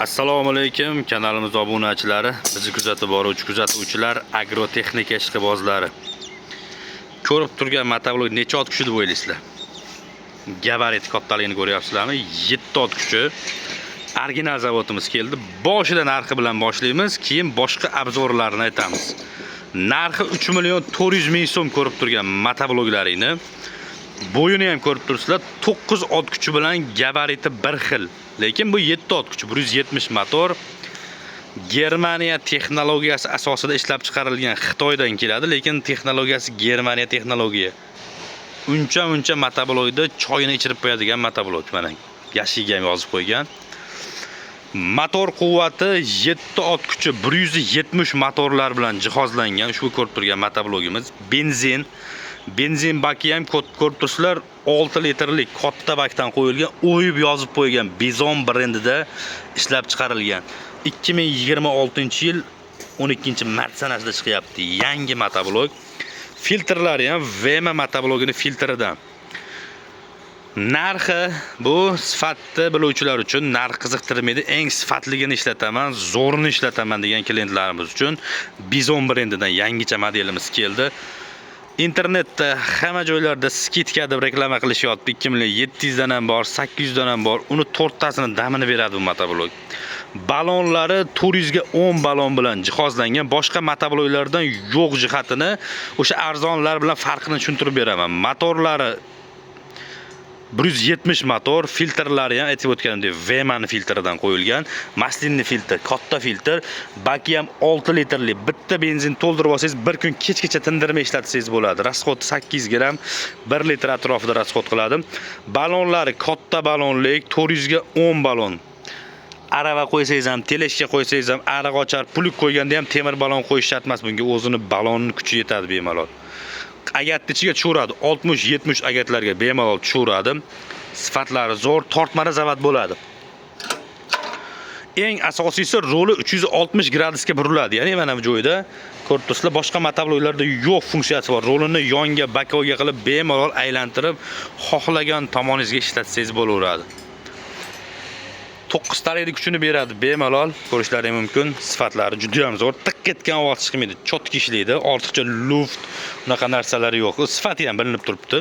Assalomu alaykum kanalimiz obunachilari, bizni kuzatib boruvchi kuzatuvchilar, agrotexnika ishqibozlari. Ko'rib turgan motoblok necha ot kuchi deb o'ylaysizlar? Gabarit kattaligini ko'ryapsizlarmi? 7 ot kuchi. Original zavodimiz keldi. Boshidan narxi bilan boshlaymiz, keyin boshqa obzorlarini aytamiz. Narxi 3.400.000 so'm ko'rib turgan motobloklarini. Bo'yini ham ko'rib turibsizlar, 9 ot kuchi bilan gabariti bir xil. Lekin bu 7 ot kuchi, 170 motor. Germaniya texnologiyasi asosida ishlab chiqarilgan, Xitoydan keladi, lekin texnologiyasi Germaniya texnologiya. Uncha motoblokda choyini ichirib qo'yadigan motoblok mana. Yashiga ham yozib qo'ygan. Motor quvvati 7 ot kuchi, 170 motorlar bilan jihozlangan. Shu ko'rib turgan motoblogimiz benzin baki ham ko'rib tursizlar, 6 litrlik katta bakdan qo'yilgan, o'yib yozib qo'ygan Bizon brendida ishlab chiqarilgan. 2026-yil 12-mart sanasida chiqyapti. Yangi motoblok. Filtrlari ham VM motoblogini filtridan. Narxi bu sifatni biluvchilar uchun narx qiziqtirmaydi. Eng sifatligini ishlataman, zo'rini ishlataman degan klientlarimiz uchun Bizon brendidan yangicha modelimiz keldi. İnternetda hamma joylarda skitka deb reklama qilishyapti. 2700 dan ham bor, 800 dan ham bor. Uni 4 tasini damini beradi bu motoblok. Balonlari 400 ga 10 balon bilan jihozlangan. Boshqa motobloklardan yo'q jihatini, o'sha arzonlar bilan farqini tushuntirib beraman. Motorlari 170 motor, filtrlari ham aytib o'tganimdek VMAN filtridan qo'yilgan. Maslinli filtr, katta filtr, baki ham 6 litrli. Bitta benzin to'ldirib olsangiz, bir kun kechgacha tindirmay ishlatsangiz bo'ladi. Rasxod 8 gram, 1 litr atrofida rasxod qiladi. Balonlari katta balonlik, 400 ga 10 balon. Arava qo'ysangiz ham, teleshga qo'ysangiz ham, ariq ochar, puluk qo'yganda ham temir balon qo'yish shart emas. Bunga o'zini balonning kuchi yetadi bemalol. Agatni ichiga tushiradi, 60-70 agatlarga bemalol tushiradi. Sifatlari zo'r, tortmali zavod bo'ladi. Eng asosiysi roli 360 gradusga buriladi. Ya'ni mana bu joyda ko'rib turibsizlar, boshqa motobloklarda yo'q funksiyasi bor. Rolini yonga, bakovga qilib bemalol aylantirib, xohlagan tomoningizga ishlatsangiz bo'laveradi. 9 taliklik kuchini beradi bemalol, ko'rishlaringiz mumkin. Sifatlari juda ham zo'r, tiq ketgan ovoz chiqmaydi, cho'tki ishlaydi, ortiqcha luft, unaqa narsalari yo'q. Sifati ham bilinib turibdi.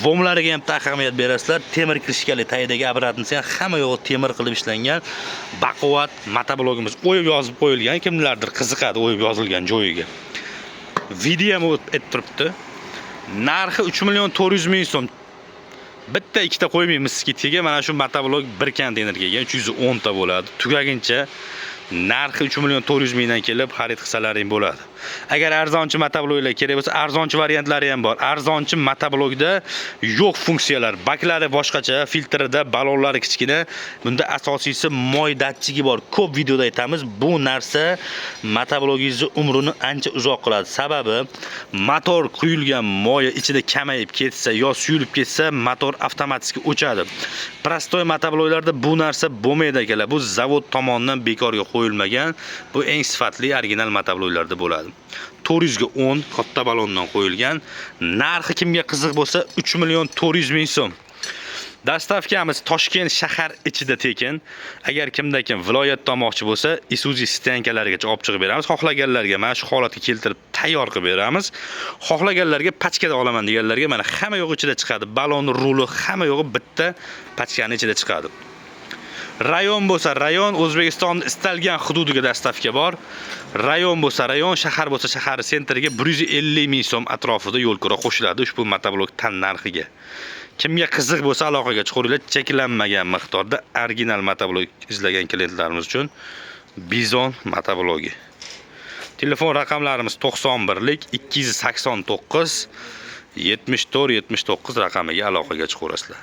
Vomlariga ham ahamiyat berasizlar. Temir krishkali tayidagi apparatni ham hamma yo'g'i temir qilib ishlangan. Baquvvat motoblogimiz o'yib yozib qo'yilgan, kimlardir qiziqadi o'yib yozilgan joyiga. Video ham aytib turibdi. Narxi 3.400.000 so'm. Bitta ikkita qo'ymaymiz skitkaga, mana shu motoblok bir konteynerga 310 ta bo'ladi. Tugaguncha narxi 3.400.000 dan kelib xarid qilsalaring bo'ladi. Agar arzonchi motobloklar kerak bo'lsa, arzonchi variantlari ham bor. Arzonchi motoblokda yo'q funksiyalar, baklari boshqacha, filtrida, balonlari kichkina. Bunda asosiysi moy datchigi bor. Ko'p videoda aytamiz, bu narsa motoblogingizni umrini ancha uzoq qiladi. Sababi motor quyilgan moya ichida kamayib ketsa yo suyulib ketsa, motor avtomatik o'chadi. Prostoy motobloklarda bu narsa bo'lmaydi akalar. Bu zavod tomonidan bekorga qo'yilmagan. Bu eng sifatli original motobloklarda bo'ladi. 400 ga 10 katta balondan qo'yilgan. Narxi kimga qiziq bo'lsa 3.400.000 so'm. Dastavkamiz Toshkent shahar ichida tekin. Agar kimda-kim viloyatdan olmoqchi bo'lsa, Isuzu stankalarigacha olib chiqib beramiz. Xohlaganlarga mana shu holatga keltirib tayyor qilib beramiz. Xohlaganlarga pachkada olaman deganlarga mana hamma yo'q ichida chiqadi. Balon ruli hamma yo'g'i bitta pachkaning ichida chiqadi. Rayon bo'lsa rayon, O'zbekistonning istalgan hududiga dastavka bor. Rayon bo'lsa rayon, shahar bo'lsa shahar sentriga 150.000 so'm atrofida yo'l kira qo'shiladi ushbu motoblok tan narxiga. Kimga qiziq bo'lsa aloqaga chiqinglar, cheklanmagan miqdorda original motoblok izlagan klientlarimiz uchun Bizon motoblogi. Telefon raqamlarimiz 91lik 289 74 79 raqamiga aloqaga chiqaverasizlar.